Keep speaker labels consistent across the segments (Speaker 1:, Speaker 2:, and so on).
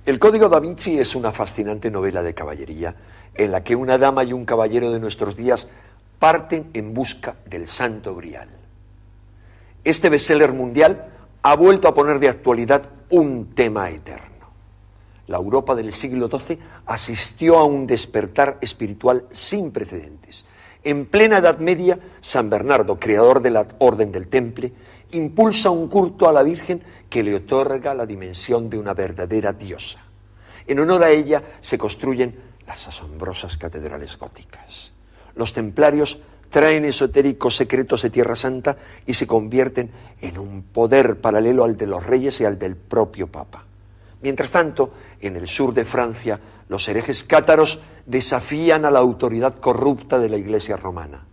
Speaker 1: El Código da Vinci es una fascinante novela de caballería en la que una dama y un caballero de nuestros días parten en busca del Santo Grial. Este bestseller mundial ha vuelto a poner de actualidad un tema eterno. La Europa del siglo XII asistió a un despertar espiritual sin precedentes. En plena Edad Media, San Bernardo, creador de la Orden del Temple, impulsa un culto a la Virgen que le otorga la dimensión de una verdadera diosa. En honor a ella se construyen las asombrosas catedrales góticas. Los templarios traen esotéricos secretos de Tierra Santa y se convierten en un poder paralelo al de los reyes y al del propio Papa. Mientras tanto, en el sur de Francia, los herejes cátaros desafían a la autoridad corrupta de la Iglesia romana.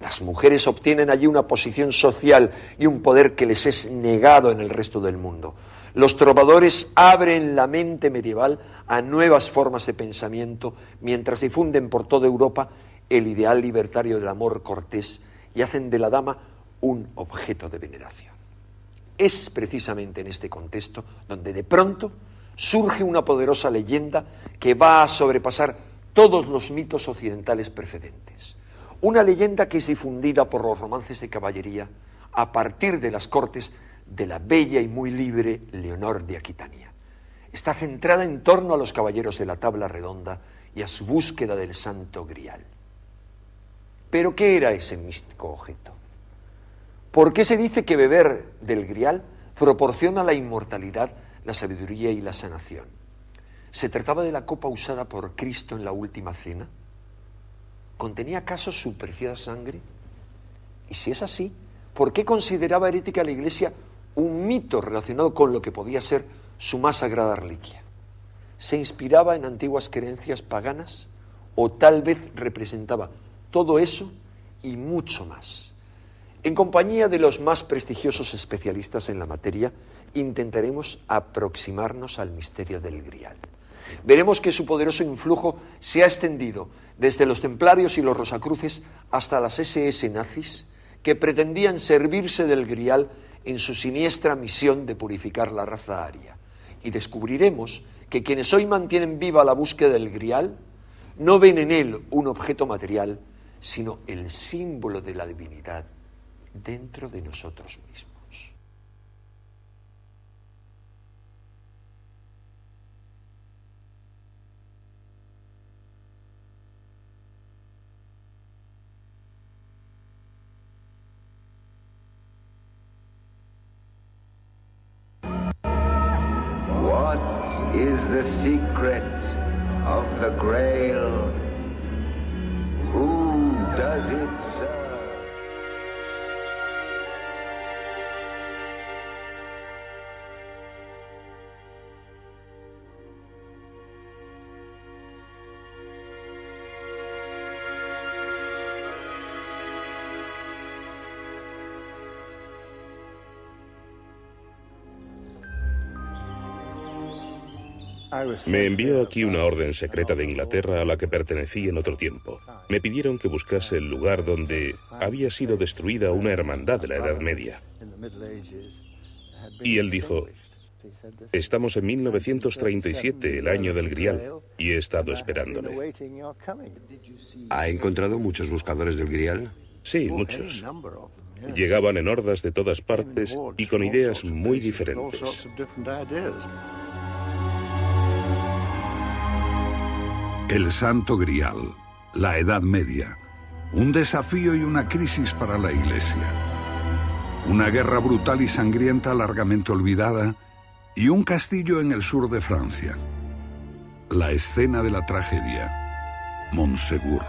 Speaker 1: Las mujeres obtienen allí una posición social y un poder que les es negado en el resto del mundo. Los trovadores abren la mente medieval a nuevas formas de pensamiento mientras difunden por toda Europa el ideal libertario del amor cortés y hacen de la dama un objeto de veneración. Es precisamente en este contexto donde de pronto surge una poderosa leyenda que va a sobrepasar todos los mitos occidentales precedentes. Una leyenda que es difundida por los romances de caballería a partir de las cortes de la bella y muy libre Leonor de Aquitania. Está centrada en torno a los caballeros de la tabla redonda y a su búsqueda del Santo Grial. ¿Pero qué era ese místico objeto? ¿Por qué se dice que beber del Grial proporciona la inmortalidad, la sabiduría y la sanación? ¿Se trataba de la copa usada por Cristo en la última cena? ¿Contenía acaso su preciada sangre? Y si es así, ¿por qué consideraba herética la Iglesia un mito relacionado con lo que podía ser su más sagrada reliquia? ¿Se inspiraba en antiguas creencias paganas? ¿O tal vez representaba todo eso y mucho más? En compañía de los más prestigiosos especialistas en la materia, intentaremos aproximarnos al misterio del Grial. Veremos que su poderoso influjo se ha extendido desde los templarios y los rosacruces hasta las SS nazis, que pretendían servirse del Grial en su siniestra misión de purificar la raza aria. Y descubriremos que quienes hoy mantienen viva la búsqueda del Grial no ven en él un objeto material, sino el símbolo de la divinidad dentro de nosotros mismos.
Speaker 2: What is the secret of the Grail? Who does it serve?
Speaker 3: Me envió aquí una orden secreta de Inglaterra a la que pertenecí en otro tiempo. Me pidieron que buscase el lugar donde había sido destruida una hermandad de la Edad Media. Y él dijo: estamos en 1937, el año del Grial, y he estado esperándole.
Speaker 4: ¿Ha encontrado muchos buscadores del Grial?
Speaker 3: Sí, muchos. Llegaban en hordas de todas partes y con ideas muy diferentes.
Speaker 5: El Santo Grial, la Edad Media, un desafío y una crisis para la Iglesia. Una guerra brutal y sangrienta largamente olvidada y un castillo en el sur de Francia. La escena de la tragedia, Montségur.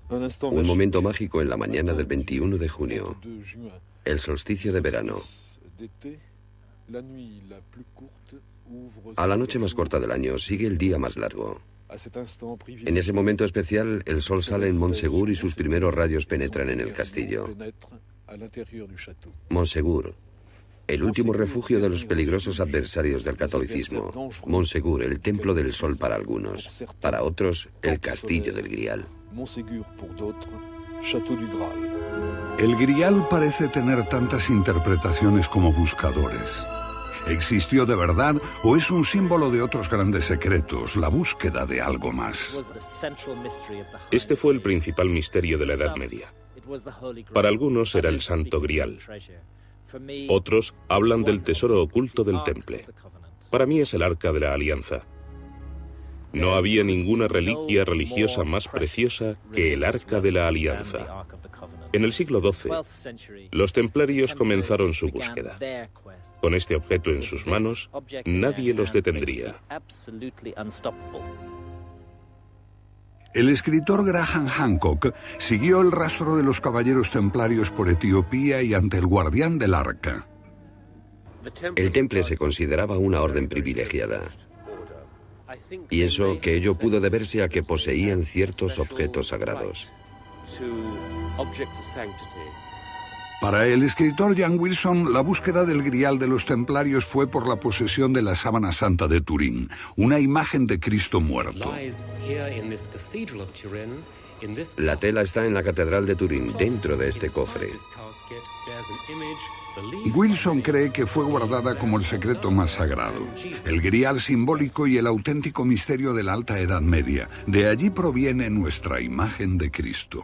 Speaker 4: Un momento mágico en la mañana del 21 de junio, el solsticio de verano. A la noche más corta del año sigue el día más largo. En ese momento especial, el sol sale en Montségur y sus primeros rayos penetran en el castillo. Montségur, el último refugio de los peligrosos adversarios del catolicismo. Montségur, el templo del sol para algunos, para otros, el castillo del Grial.
Speaker 5: El Grial parece tener tantas interpretaciones como buscadores. ¿Existió de verdad o es un símbolo de otros grandes secretos, la búsqueda de algo más?
Speaker 3: Este fue el principal misterio de la Edad Media. Para algunos era el Santo Grial. Otros hablan del tesoro oculto del Temple. Para mí es el Arca de la Alianza. No había ninguna reliquia religiosa más preciosa que el Arca de la Alianza. En el siglo XII, los templarios comenzaron su búsqueda. Con este objeto en sus manos, nadie los detendría.
Speaker 5: El escritor Graham Hancock siguió el rastro de los caballeros templarios por Etiopía y ante el guardián del arca.
Speaker 4: El Temple se consideraba una orden privilegiada. Pienso que ello pudo deberse a que poseían ciertos objetos sagrados.
Speaker 5: Para el escritor Jan Wilson, la búsqueda del Grial de los templarios fue por la posesión de la Sábana Santa de Turín, una imagen de Cristo muerto.
Speaker 4: La tela está en la Catedral de Turín, dentro de este cofre.
Speaker 5: Wilson cree que fue guardada como el secreto más sagrado, el Grial simbólico y el auténtico misterio de la Alta Edad Media. De allí proviene nuestra imagen de Cristo.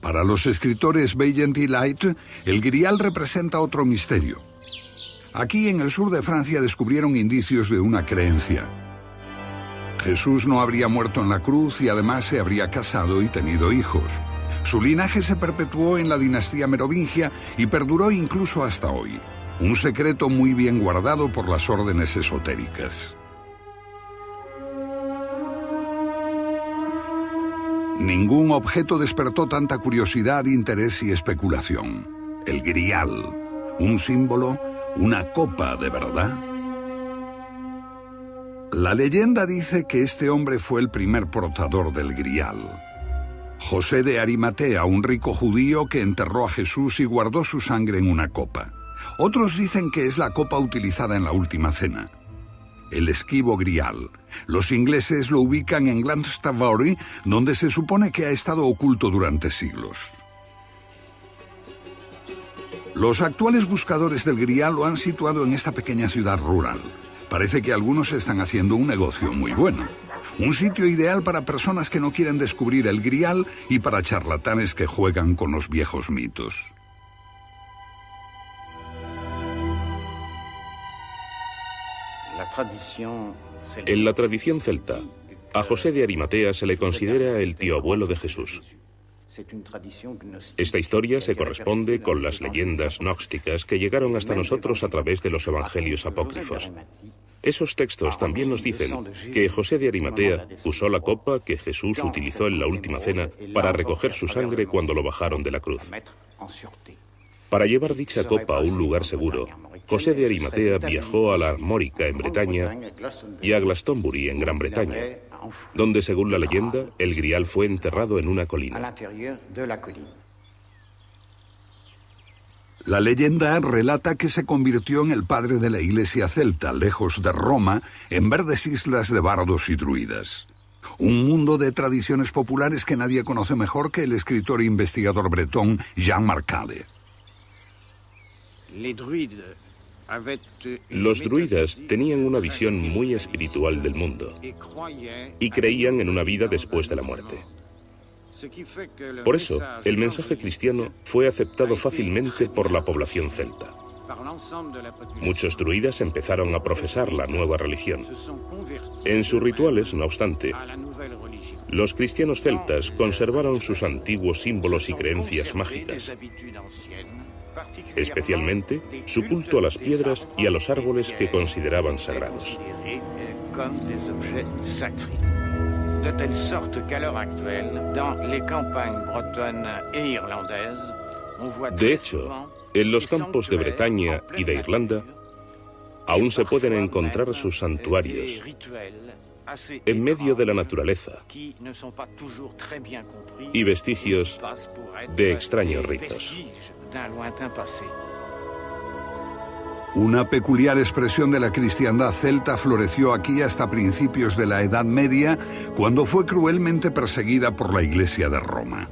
Speaker 5: Para los escritores Vaillant y Light, el Grial representa otro misterio. Aquí en el sur de Francia descubrieron indicios de una creencia. Jesús no habría muerto en la cruz y además se habría casado y tenido hijos. Su linaje se perpetuó en la dinastía merovingia y perduró incluso hasta hoy. Un secreto muy bien guardado por las órdenes esotéricas. Ningún objeto despertó tanta curiosidad, interés y especulación. El Grial, un símbolo, una copa de verdad. La leyenda dice que este hombre fue el primer portador del Grial. José de Arimatea, un rico judío que enterró a Jesús y guardó su sangre en una copa. Otros dicen que es la copa utilizada en la Última Cena. El esquivo Grial. Los ingleses lo ubican en Glastonbury, donde se supone que ha estado oculto durante siglos. Los actuales buscadores del Grial lo han situado en esta pequeña ciudad rural. Parece que algunos están haciendo un negocio muy bueno. Un sitio ideal para personas que no quieren descubrir el Grial y para charlatanes que juegan con los viejos mitos.
Speaker 3: En la tradición celta, a José de Arimatea se le considera el tío abuelo de Jesús. Esta historia se corresponde con las leyendas gnósticas que llegaron hasta nosotros a través de los evangelios apócrifos. Esos textos también nos dicen que José de Arimatea usó la copa que Jesús utilizó en la Última Cena para recoger su sangre cuando lo bajaron de la cruz. Para llevar dicha copa a un lugar seguro, José de Arimatea viajó a la Armórica en Bretaña y a Glastonbury en Gran Bretaña, donde, según la leyenda, el Grial fue enterrado en una colina.
Speaker 5: La leyenda relata que se convirtió en el padre de la iglesia celta, lejos de Roma, en verdes islas de bardos y druidas. Un mundo de tradiciones populares que nadie conoce mejor que el escritor e investigador bretón Jean Marcade.
Speaker 3: Los druidas tenían una visión muy espiritual del mundo y creían en una vida después de la muerte. Por eso, el mensaje cristiano fue aceptado fácilmente por la población celta. Muchos druidas empezaron a profesar la nueva religión. En sus rituales, no obstante, los cristianos celtas conservaron sus antiguos símbolos y creencias mágicas, especialmente su culto a las piedras y a los árboles que consideraban sagrados. De hecho, en los campos de Bretaña y de Irlanda, aún se pueden encontrar sus santuarios en medio de la naturaleza y vestigios de extraños ritos.
Speaker 5: Una peculiar expresión de la cristiandad celta floreció aquí hasta principios de la Edad Media, cuando fue cruelmente perseguida por la Iglesia de Roma.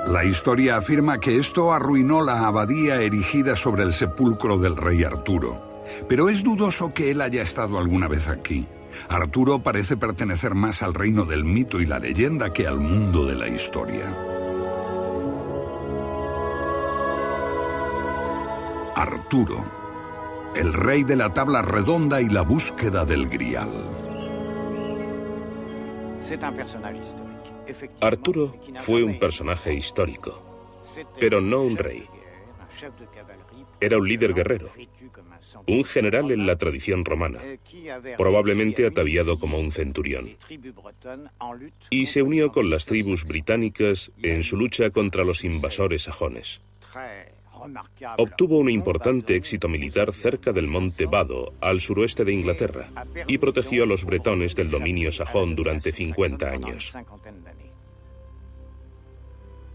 Speaker 5: La historia afirma que esto arruinó la abadía erigida sobre el sepulcro del rey Arturo, pero es dudoso que él haya estado alguna vez aquí. Arturo parece pertenecer más al reino del mito y la leyenda que al mundo de la historia. Arturo, el rey de la tabla redonda y la búsqueda del Grial.
Speaker 3: Arturo fue un personaje histórico, pero no un rey. Era un líder guerrero, un general en la tradición romana, probablemente ataviado como un centurión, y se unió con las tribus británicas en su lucha contra los invasores sajones. Obtuvo un importante éxito militar cerca del monte Vado, al suroeste de Inglaterra, y protegió a los bretones del dominio sajón durante 50 años.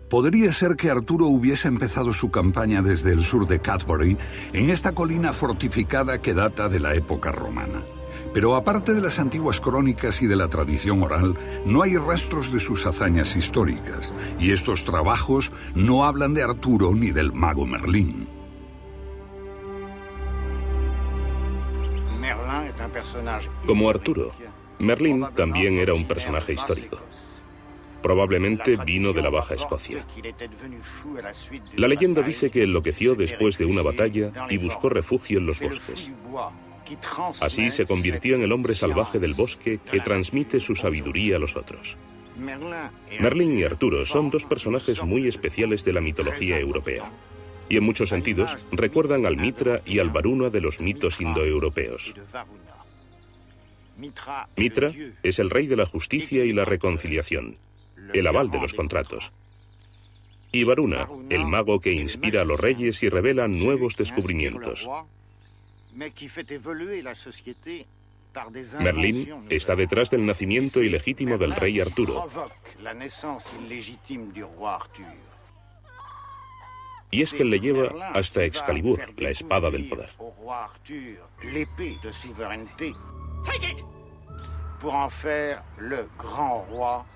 Speaker 5: Podría ser que Arturo hubiese empezado su campaña desde el sur de Cadbury, en esta colina fortificada que data de la época romana. Pero aparte de las antiguas crónicas y de la tradición oral, no hay rastros de sus hazañas históricas, y estos trabajos no hablan de Arturo ni del mago Merlín.
Speaker 3: Como Arturo, Merlín también era un personaje histórico. Probablemente vino de la Baja Escocia. La leyenda dice que enloqueció después de una batalla y buscó refugio en los bosques. Así se convirtió en el hombre salvaje del bosque que transmite su sabiduría a los otros. Merlín y Arturo son dos personajes muy especiales de la mitología europea, y en muchos sentidos recuerdan al Mitra y al Varuna de los mitos indoeuropeos. Mitra es el rey de la justicia y la reconciliación, el aval de los contratos. Y Varuna, el mago que inspira a los reyes y revela nuevos descubrimientos. Merlín está detrás del nacimiento ilegítimo del rey Arturo. Y es que le lleva hasta Excalibur, la espada del poder.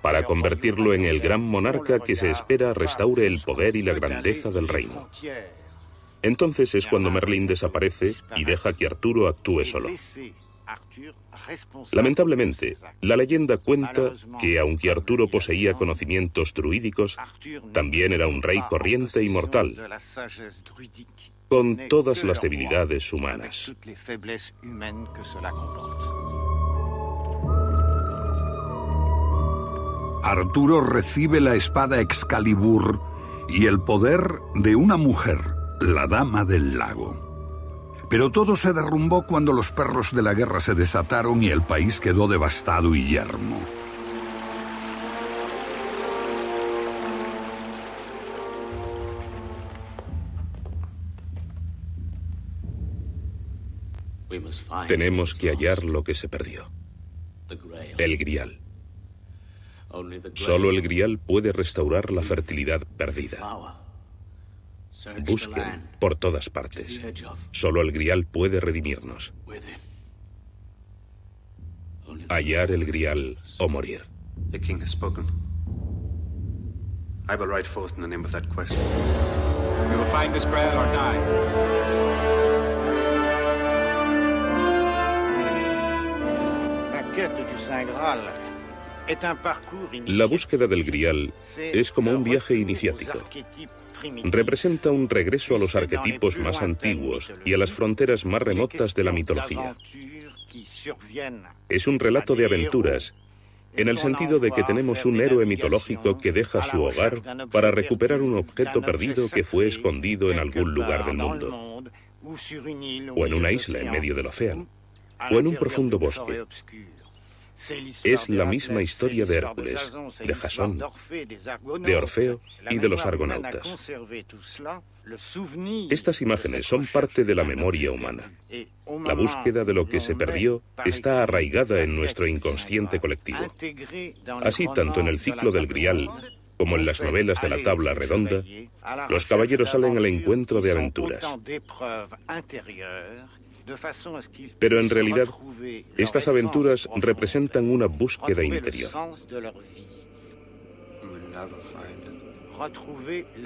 Speaker 3: Para convertirlo en el gran monarca que se espera restaure el poder y la grandeza del reino. Entonces es cuando Merlín desaparece y deja que Arturo actúe solo. Lamentablemente, la leyenda cuenta que, aunque Arturo poseía conocimientos druídicos, también era un rey corriente y mortal, con todas las debilidades humanas.
Speaker 5: Arturo recibe la espada Excalibur y el poder de una mujer, la Dama del Lago. Pero todo se derrumbó cuando los perros de la guerra se desataron y el país quedó devastado y yermo.
Speaker 3: Tenemos que hallar lo que se perdió. El Grial. Solo el Grial puede restaurar la fertilidad perdida. Busquen por todas partes. Solo el Grial puede redimirnos. Hallar el Grial o morir.
Speaker 6: The king has spoken. I will ride forth in the name of that quest.
Speaker 7: We will find this Grail or die.
Speaker 3: La búsqueda del Grial es como un viaje iniciático. Representa un regreso a los arquetipos más antiguos y a las fronteras más remotas de la mitología. Es un relato de aventuras, en el sentido de que tenemos un héroe mitológico que deja su hogar para recuperar un objeto perdido que fue escondido en algún lugar del mundo, o en una isla en medio del océano, o en un profundo bosque. Es la misma historia de Hércules, de Jasón, de Orfeo y de los argonautas. Estas imágenes son parte de la memoria humana. La búsqueda de lo que se perdió está arraigada en nuestro inconsciente colectivo. Así, tanto en el ciclo del Grial como en las novelas de la Tabla Redonda, los caballeros salen al encuentro de aventuras. Pero en realidad, estas aventuras representan una búsqueda interior.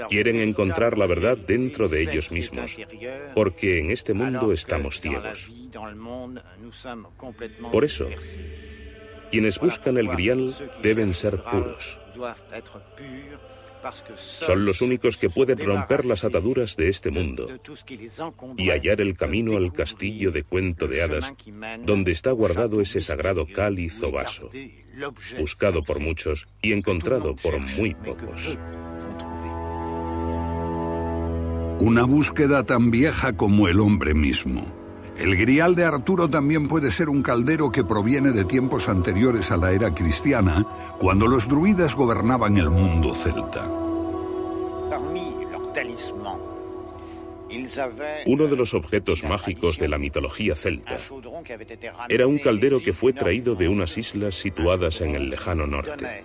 Speaker 3: Quieren encontrar la verdad dentro de ellos mismos, porque en este mundo estamos ciegos. Por eso, quienes buscan el Grial deben ser puros. Son los únicos que pueden romper las ataduras de este mundo y hallar el camino al castillo de cuento de hadas, donde está guardado ese sagrado cáliz o vaso, buscado por muchos y encontrado por muy pocos.
Speaker 5: Una búsqueda tan vieja como el hombre mismo. El Grial de Arturo también puede ser un caldero que proviene de tiempos anteriores a la era cristiana, cuando los druidas gobernaban el mundo celta.
Speaker 3: Uno de los objetos mágicos de la mitología celta era un caldero que fue traído de unas islas situadas en el lejano norte.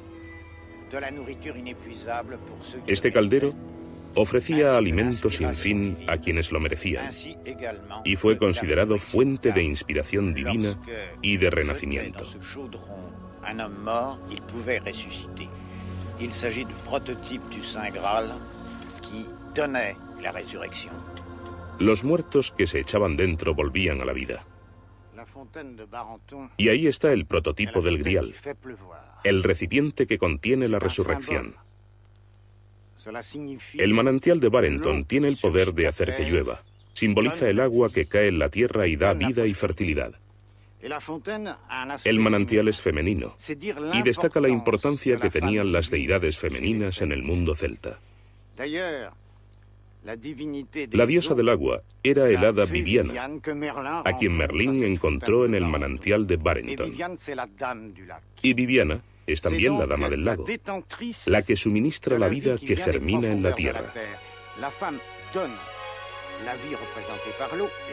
Speaker 3: Este caldero ofrecía alimento sin fin a quienes lo merecían y fue considerado fuente de inspiración divina y de renacimiento. Los muertos que se echaban dentro volvían a la vida. Y ahí está el prototipo del Grial, el recipiente que contiene la resurrección. El manantial de Barenton tiene el poder de hacer que llueva. Simboliza el agua que cae en la tierra y da vida y fertilidad. El manantial es femenino y destaca la importancia que tenían las deidades femeninas en el mundo celta. La diosa del agua era el hada Viviana, a quien Merlín encontró en el manantial de Barenton. Y Viviana es también la dama del lago, la que suministra la vida que germina en la tierra.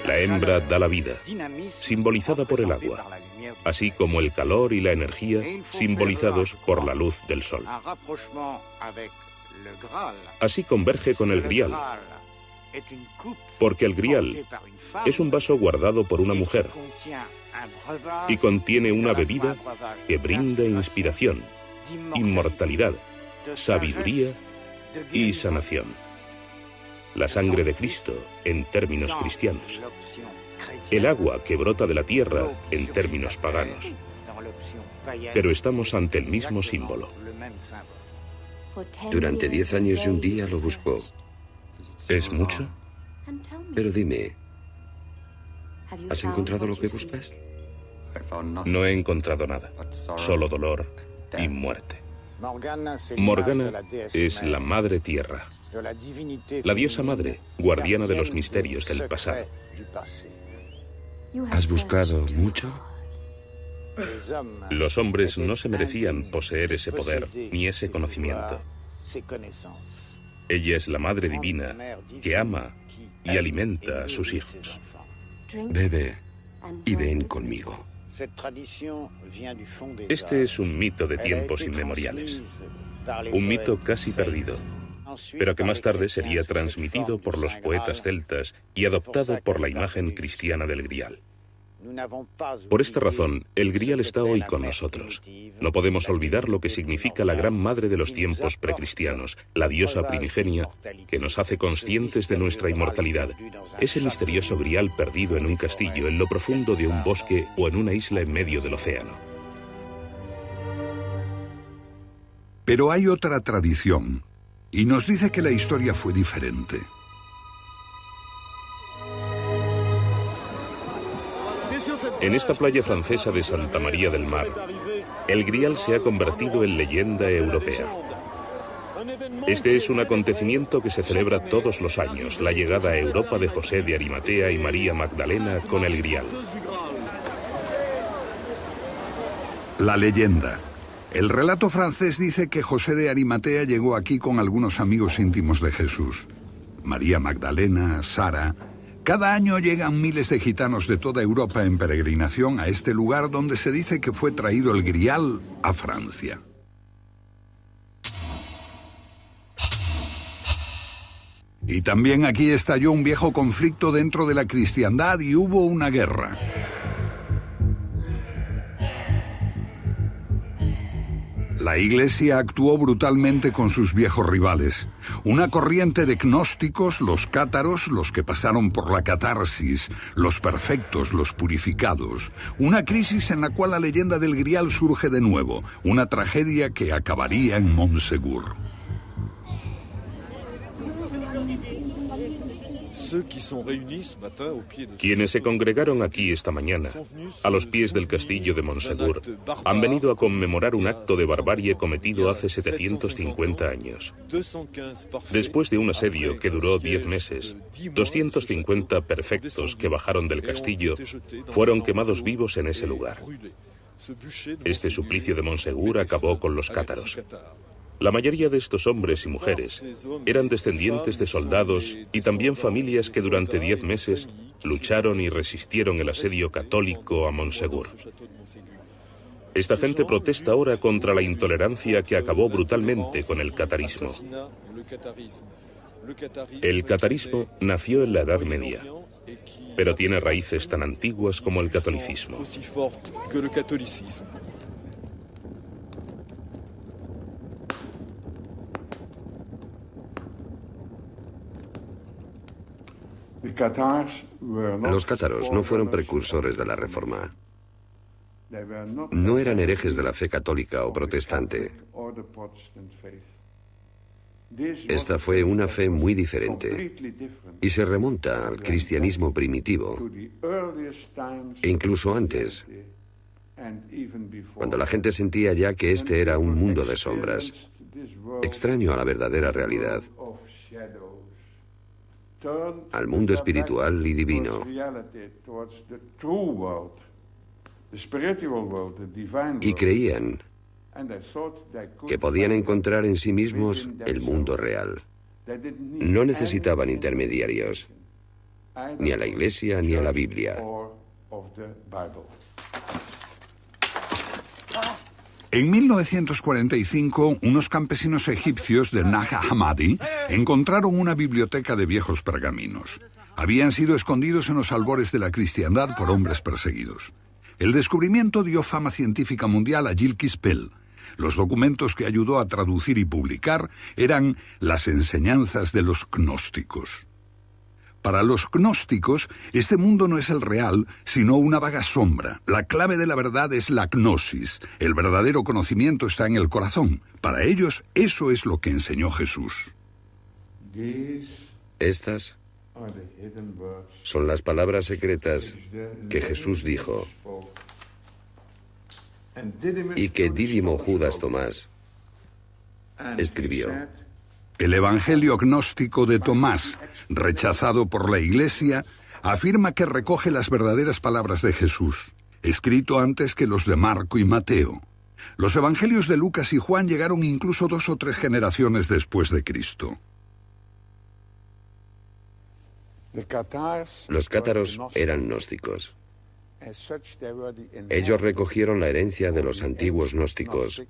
Speaker 3: La hembra da la vida, simbolizada por el agua, así como el calor y la energía, simbolizados por la luz del sol. Así converge con el Grial, porque el Grial es un vaso guardado por una mujer y contiene una bebida que brinda inspiración, inmortalidad, sabiduría y sanación. La sangre de Cristo en términos cristianos. El agua que brota de la tierra en términos paganos. Pero estamos ante el mismo símbolo.
Speaker 4: Durante 10 años y un día lo buscó.
Speaker 3: ¿Es mucho?
Speaker 4: Pero dime, ¿has encontrado lo que buscas?
Speaker 3: No he encontrado nada, solo dolor y muerte. Morgana es la madre tierra, la diosa madre, guardiana de los misterios del pasado.
Speaker 4: ¿Has buscado mucho?
Speaker 3: Los hombres no se merecían poseer ese poder ni ese conocimiento. Ella es la Madre Divina que ama y alimenta a sus hijos.
Speaker 4: Bebe y ven conmigo.
Speaker 3: Este es un mito de tiempos inmemoriales, un mito casi perdido, pero que más tarde sería transmitido por los poetas celtas y adoptado por la imagen cristiana del Grial. Por esta razón, el Grial está hoy con nosotros. No podemos olvidar lo que significa la gran madre de los tiempos precristianos, la diosa primigenia, que nos hace conscientes de nuestra inmortalidad. Ese misterioso Grial perdido en un castillo, en lo profundo de un bosque o en una isla en medio del océano.
Speaker 5: Pero hay otra tradición, y nos dice que la historia fue diferente.
Speaker 3: En esta playa francesa de Santa María del Mar, el Grial se ha convertido en leyenda europea. Este es un acontecimiento que se celebra todos los años, la llegada a Europa de José de Arimatea y María Magdalena con el Grial.
Speaker 5: La leyenda. El relato francés dice que José de Arimatea llegó aquí con algunos amigos íntimos de Jesús. María Magdalena, Sara. Cada año llegan miles de gitanos de toda Europa en peregrinación a este lugar donde se dice que fue traído el Grial a Francia. Y también aquí estalló un viejo conflicto dentro de la cristiandad y hubo una guerra. La Iglesia actuó brutalmente con sus viejos rivales. Una corriente de gnósticos, los cátaros, los que pasaron por la catarsis, los perfectos, los purificados. Una crisis en la cual la leyenda del Grial surge de nuevo, una tragedia que acabaría en Montsegur.
Speaker 3: Quienes se congregaron aquí esta mañana, a los pies del castillo de Montsegur, han venido a conmemorar un acto de barbarie cometido hace 750 años. Después de un asedio que duró 10 meses, 250 perfectos que bajaron del castillo fueron quemados vivos en ese lugar. Este suplicio de Montsegur acabó con los cátaros. La mayoría de estos hombres y mujeres eran descendientes de soldados y también familias que durante 10 meses lucharon y resistieron el asedio católico a Montsegur. Esta gente protesta ahora contra la intolerancia que acabó brutalmente con el catarismo. El catarismo nació en la Edad Media, pero tiene raíces tan antiguas como el catolicismo.
Speaker 4: Los cátaros no fueron precursores de la Reforma. No eran herejes de la fe católica o protestante. Esta fue una fe muy diferente y se remonta al cristianismo primitivo e incluso antes, cuando la gente sentía ya que este era un mundo de sombras, extraño a la verdadera realidad, al mundo espiritual y divino. Y creían que podían encontrar en sí mismos el mundo real. No necesitaban intermediarios, ni a la Iglesia ni a la Biblia.
Speaker 5: En 1945, unos campesinos egipcios de Nag Hammadi encontraron una biblioteca de viejos pergaminos. Habían sido escondidos en los albores de la cristiandad por hombres perseguidos. El descubrimiento dio fama científica mundial a Gilles Quispel. Los documentos que ayudó a traducir y publicar eran las enseñanzas de los gnósticos. Para los gnósticos, este mundo no es el real, sino una vaga sombra. La clave de la verdad es la gnosis. El verdadero conocimiento está en el corazón. Para ellos, eso es lo que enseñó Jesús.
Speaker 4: Estas son las palabras secretas que Jesús dijo y que Dídimo Judas Tomás escribió.
Speaker 5: El Evangelio gnóstico de Tomás, rechazado por la Iglesia, afirma que recoge las verdaderas palabras de Jesús, escrito antes que los de Marco y Mateo. Los Evangelios de Lucas y Juan llegaron incluso 2 o 3 generaciones después de Cristo.
Speaker 4: Los cátaros eran gnósticos. Ellos recogieron la herencia de los antiguos gnósticos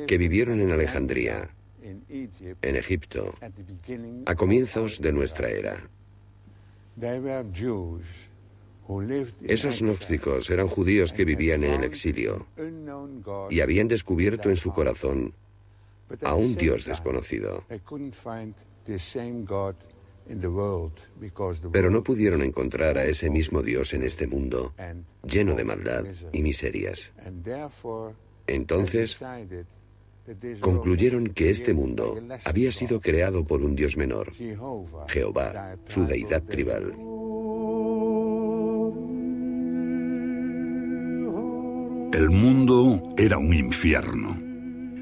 Speaker 4: que vivieron en Alejandría, en Egipto, a comienzos de nuestra era. Esos gnósticos eran judíos que vivían en el exilio y habían descubierto en su corazón a un Dios desconocido. Pero no pudieron encontrar a ese mismo Dios en este mundo, lleno de maldad y miserias. Entonces, concluyeron que este mundo había sido creado por un Dios menor, Jehová, su deidad tribal.
Speaker 5: El mundo era un infierno.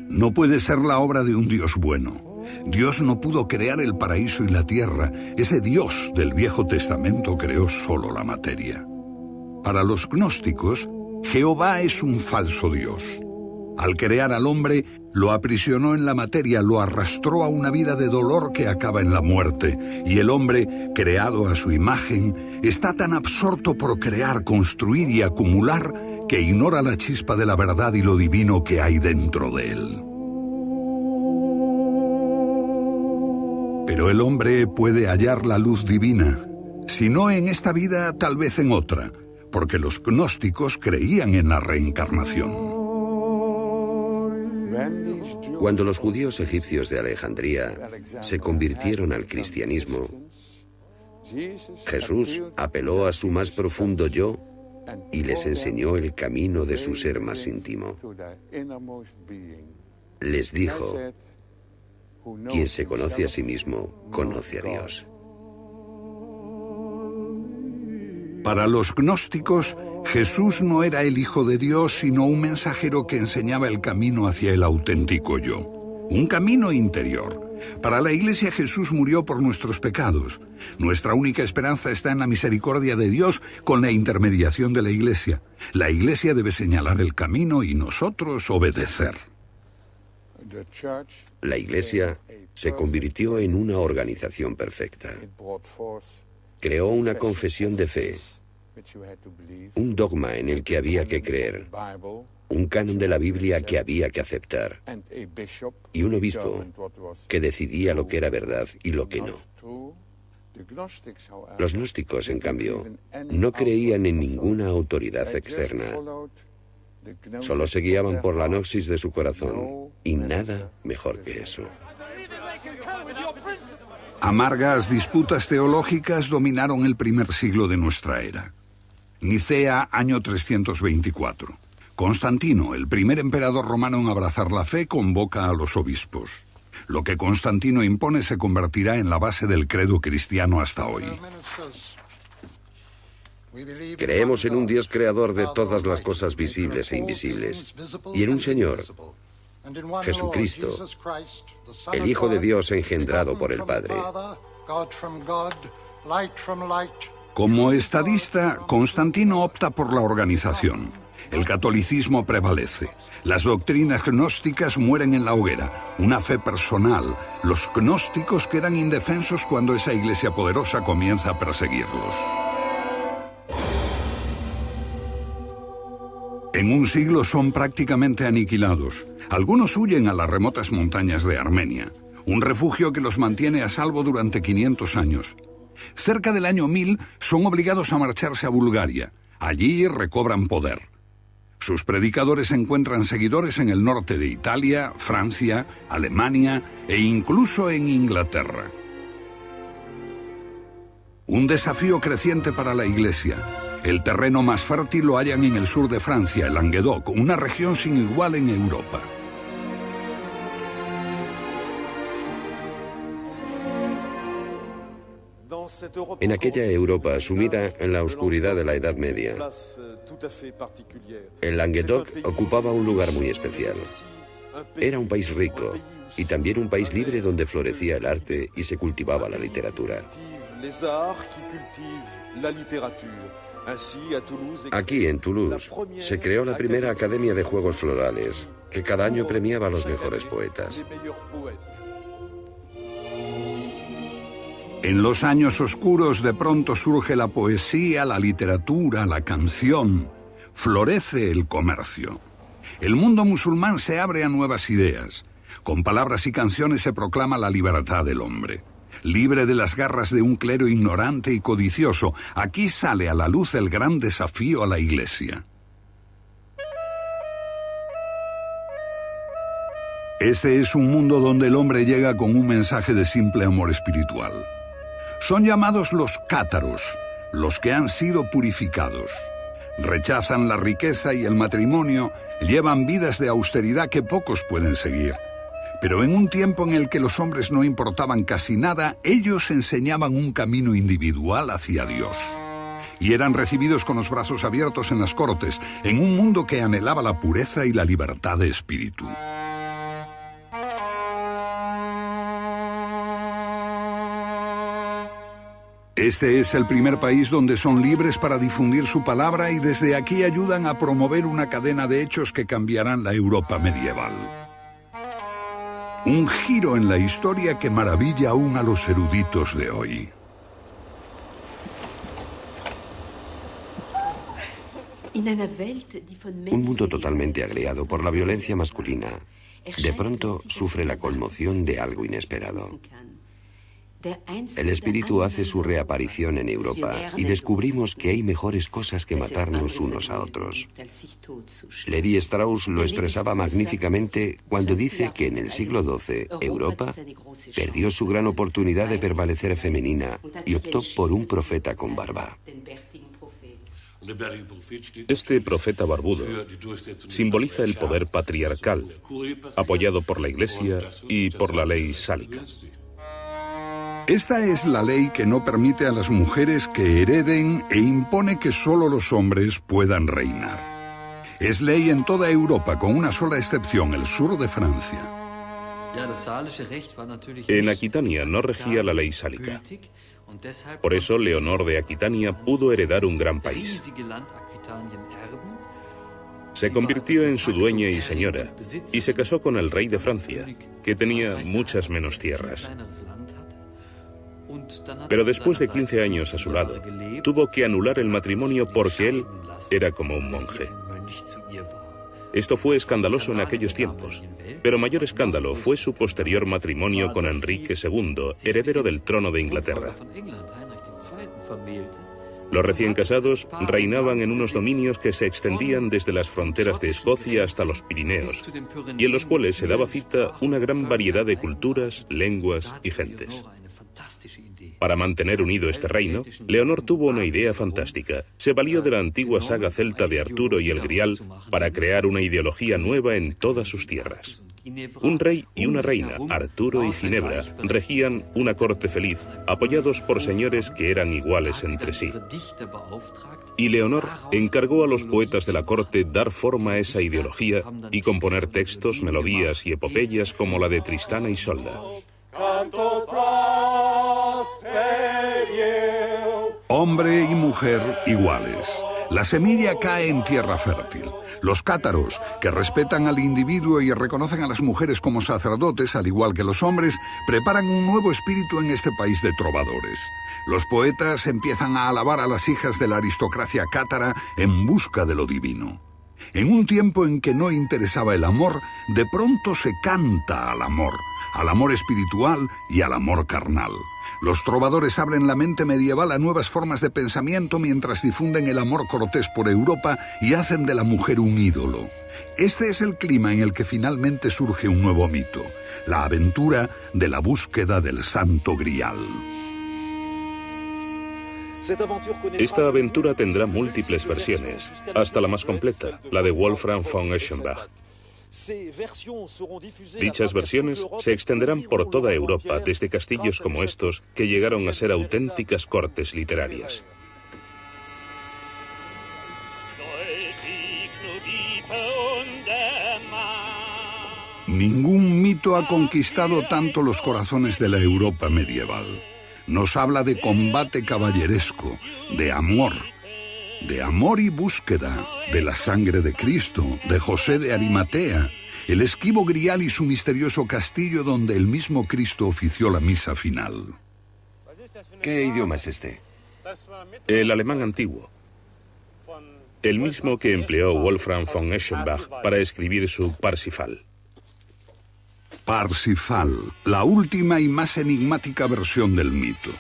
Speaker 5: No puede ser la obra de un Dios bueno. Dios no pudo crear el paraíso y la tierra. Ese Dios del Viejo Testamento creó solo la materia. Para los gnósticos, Jehová es un falso Dios. Al crear al hombre, lo aprisionó en la materia, lo arrastró a una vida de dolor que acaba en la muerte. Y el hombre, creado a su imagen, está tan absorto por crear, construir y acumular que ignora la chispa de la verdad y lo divino que hay dentro de él. Pero el hombre puede hallar la luz divina, si no en esta vida, tal vez en otra, porque los gnósticos creían en la reencarnación.
Speaker 4: Cuando los judíos egipcios de Alejandría se convirtieron al cristianismo, Jesús apeló a su más profundo yo y les enseñó el camino de su ser más íntimo. Les dijo: quien se conoce a sí mismo, conoce a Dios.
Speaker 5: Para los gnósticos, Jesús no era el Hijo de Dios, sino un mensajero que enseñaba el camino hacia el auténtico yo, un camino interior. Para la Iglesia, Jesús murió por nuestros pecados. Nuestra única esperanza está en la misericordia de Dios con la intermediación de la Iglesia. La Iglesia debe señalar el camino y nosotros obedecer.
Speaker 4: La Iglesia se convirtió en una organización perfecta. Creó una confesión de fe, un dogma en el que había que creer, un canon de la Biblia que había que aceptar, y un obispo que decidía lo que era verdad y lo que no. Los gnósticos, en cambio, no creían en ninguna autoridad externa. Solo se guiaban por la gnosis de su corazón, y nada mejor que eso.
Speaker 5: Amargas disputas teológicas dominaron el primer siglo de nuestra era. Nicea, año 324. Constantino, el primer emperador romano en abrazar la fe, convoca a los obispos. Lo que Constantino impone se convertirá en la base del credo cristiano hasta hoy.
Speaker 4: Creemos en un Dios creador de todas las cosas visibles e invisibles, y en un Señor, Jesucristo, el Hijo de Dios engendrado por el Padre.
Speaker 5: Como estadista, Constantino opta por la organización. El catolicismo prevalece. Las doctrinas gnósticas mueren en la hoguera. Una fe personal. Los gnósticos quedan indefensos cuando esa iglesia poderosa comienza a perseguirlos. En un siglo son prácticamente aniquilados. Algunos huyen a las remotas montañas de Armenia, un refugio que los mantiene a salvo durante 500 años. Cerca del año 1000 son obligados a marcharse a Bulgaria. Allí recobran poder. Sus predicadores encuentran seguidores en el norte de Italia, Francia, Alemania e incluso en Inglaterra. Un desafío creciente para la Iglesia. El terreno más fértil lo hallan en el sur de Francia, el Languedoc, una región sin igual en Europa.
Speaker 4: En aquella Europa sumida en la oscuridad de la Edad Media, el Languedoc ocupaba un lugar muy especial. Era un país rico y también un país libre donde florecía el arte y se cultivaba la literatura. Aquí, en Toulouse, se creó la primera Academia de Juegos Florales, que cada año premiaba a los mejores poetas.
Speaker 5: En los años oscuros de pronto surge la poesía, la literatura, la canción. Florece el comercio. El mundo musulmán se abre a nuevas ideas. Con palabras y canciones se proclama la libertad del hombre. Libre de las garras de un clero ignorante y codicioso, aquí sale a la luz el gran desafío a la Iglesia. Este es un mundo donde el hombre llega con un mensaje de simple amor espiritual. Son llamados los cátaros, los que han sido purificados. Rechazan la riqueza y el matrimonio, llevan vidas de austeridad que pocos pueden seguir. Pero en un tiempo en el que los hombres no importaban casi nada, ellos enseñaban un camino individual hacia Dios. Y eran recibidos con los brazos abiertos en las cortes, en un mundo que anhelaba la pureza y la libertad de espíritu. Este es el primer país donde son libres para difundir su palabra y desde aquí ayudan a promover una cadena de hechos que cambiarán la Europa medieval. Un giro en la historia que maravilla aún a los eruditos de hoy.
Speaker 4: Un mundo totalmente agriado por la violencia masculina, de pronto sufre la conmoción de algo inesperado. El espíritu hace su reaparición en Europa y descubrimos que hay mejores cosas que matarnos unos a otros. Levi Strauss lo expresaba magníficamente cuando dice que en el siglo XII Europa perdió su gran oportunidad de permanecer femenina y optó por un profeta con barba.
Speaker 3: Este profeta barbudo simboliza el poder patriarcal, apoyado por la Iglesia y por la ley sálica.
Speaker 5: Esta es la ley que no permite a las mujeres que hereden e impone que solo los hombres puedan reinar. Es ley en toda Europa, con una sola excepción, el sur de Francia.
Speaker 3: En Aquitania no regía la ley sálica. Por eso Leonor de Aquitania pudo heredar un gran país. Se convirtió en su dueña y señora y se casó con el rey de Francia, que tenía muchas menos tierras. Pero después de 15 años a su lado, tuvo que anular el matrimonio porque él era como un monje. Esto fue escandaloso en aquellos tiempos, pero mayor escándalo fue su posterior matrimonio con Enrique II, heredero del trono de Inglaterra. Los recién casados reinaban en unos dominios que se extendían desde las fronteras de Escocia hasta los Pirineos, y en los cuales se daba cita una gran variedad de culturas, lenguas y gentes. Para mantener unido este reino, Leonor tuvo una idea fantástica. Se valió de la antigua saga celta de Arturo y el Grial para crear una ideología nueva en todas sus tierras. Un rey y una reina, Arturo y Ginebra, regían una corte feliz, apoyados por señores que eran iguales entre sí. Y Leonor encargó a los poetas de la corte dar forma a esa ideología y componer textos, melodías y epopeyas como la de Tristana y Isolda.
Speaker 5: Hombre y mujer iguales. La semilla cae en tierra fértil. Los cátaros, que respetan al individuo y reconocen a las mujeres como sacerdotes, al igual que los hombres, preparan un nuevo espíritu en este país de trovadores. Los poetas empiezan a alabar a las hijas de la aristocracia cátara en busca de lo divino. En un tiempo en que no interesaba el amor, de pronto se canta al amor espiritual y al amor carnal. Los trovadores abren la mente medieval a nuevas formas de pensamiento mientras difunden el amor cortés por Europa y hacen de la mujer un ídolo. Este es el clima en el que finalmente surge un nuevo mito, la aventura de la búsqueda del Santo Grial.
Speaker 3: Esta aventura tendrá múltiples versiones, hasta la más completa, la de Wolfram von Eschenbach. Dichas versiones se extenderán por toda Europa, desde castillos como estos, que llegaron a ser auténticas cortes literarias.
Speaker 5: Ningún mito ha conquistado tanto los corazones de la Europa medieval. Nos habla de combate caballeresco, de amor y búsqueda, de la sangre de Cristo, de José de Arimatea, el esquivo Grial y su misterioso castillo donde el mismo Cristo ofició la misa final.
Speaker 4: ¿Qué idioma es este?
Speaker 3: El alemán antiguo, el mismo que empleó Wolfram von Eschenbach para escribir su Parsifal.
Speaker 5: Parsifal, la última y más enigmática versión del mito.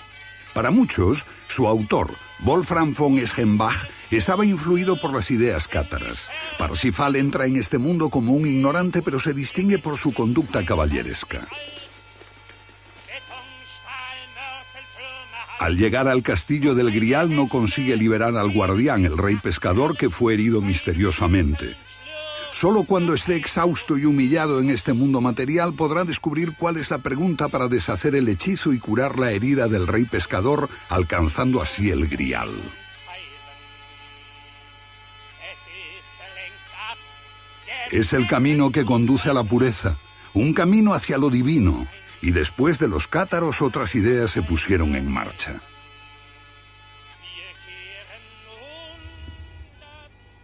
Speaker 5: Para muchos, su autor, Wolfram von Eschenbach, estaba influido por las ideas cátaras. Parsifal entra en este mundo como un ignorante, pero se distingue por su conducta caballeresca. Al llegar al castillo del Grial no consigue liberar al guardián, el rey pescador, que fue herido misteriosamente. Solo cuando esté exhausto y humillado en este mundo material podrá descubrir cuál es la pregunta para deshacer el hechizo y curar la herida del rey pescador, alcanzando así el Grial. Es el camino que conduce a la pureza, un camino hacia lo divino, y después de los cátaros otras ideas se pusieron en marcha.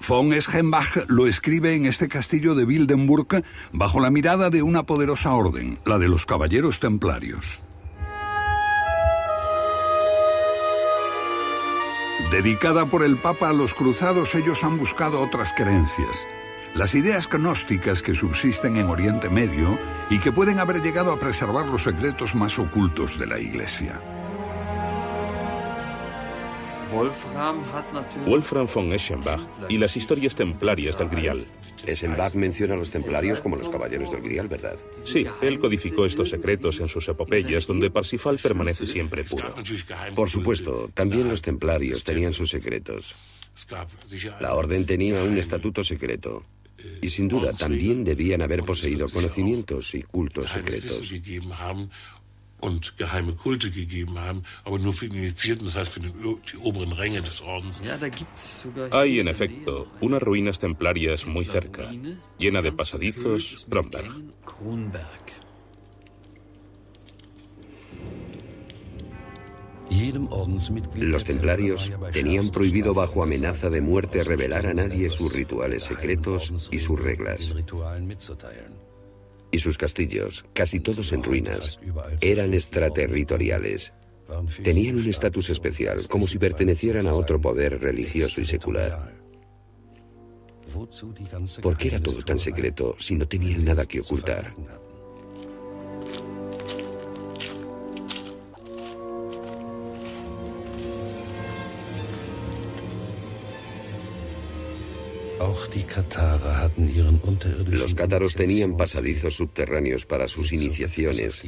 Speaker 5: Von Eschenbach lo escribe en este castillo de Wildenburg bajo la mirada de una poderosa orden, la de los caballeros templarios. Dedicada por el Papa a los cruzados, ellos han buscado otras creencias. las ideas gnósticas que subsisten en Oriente Medio y que pueden haber llegado a preservar los secretos más ocultos de la Iglesia.
Speaker 3: Wolfram von Eschenbach y las historias templarias del Grial.
Speaker 4: Eschenbach menciona a los templarios como los caballeros del Grial, ¿verdad?
Speaker 3: Sí, él codificó estos secretos en sus epopeyas, donde Parsifal permanece siempre puro.
Speaker 4: Por supuesto, también los templarios tenían sus secretos. La orden tenía un estatuto secreto. Y sin duda también debían haber poseído conocimientos y cultos secretos.
Speaker 3: Hay, en efecto, unas ruinas templarias muy cerca, llena de pasadizos, Kronberg.
Speaker 4: Los templarios tenían prohibido bajo amenaza de muerte revelar a nadie sus rituales secretos y sus reglas. Y sus castillos, casi todos en ruinas, eran extraterritoriales. Tenían un estatus especial, como si pertenecieran a otro poder religioso y secular. ¿Por qué era todo tan secreto si no tenían nada que ocultar? Los cátaros tenían pasadizos subterráneos para sus iniciaciones,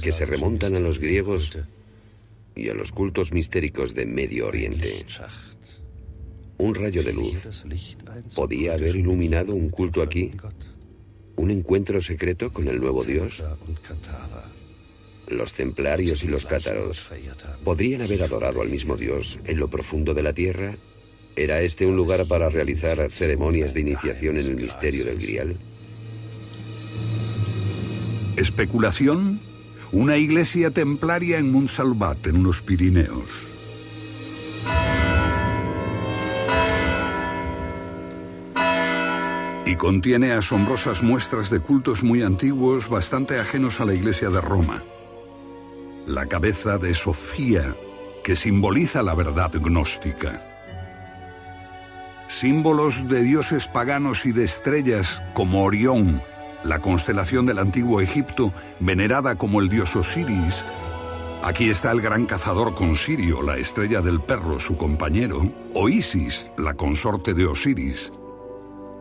Speaker 4: que se remontan a los griegos y a los cultos mistéricos de Medio Oriente. Un rayo de luz podía haber iluminado un culto aquí, un encuentro secreto con el nuevo Dios. Los templarios y los cátaros podrían haber adorado al mismo Dios en lo profundo de la tierra. ¿Era este un lugar para realizar ceremonias de iniciación en el misterio del Grial?
Speaker 5: Especulación: una iglesia templaria en Montsalvat, en los Pirineos. Y contiene asombrosas muestras de cultos muy antiguos, bastante ajenos a la Iglesia de Roma. La cabeza de Sofía, que simboliza la verdad gnóstica. Símbolos de dioses paganos y de estrellas como Orión, la constelación del antiguo Egipto, venerada como el dios Osiris. Aquí está el gran cazador con Sirio, la estrella del perro, su compañero, o Isis, la consorte de Osiris.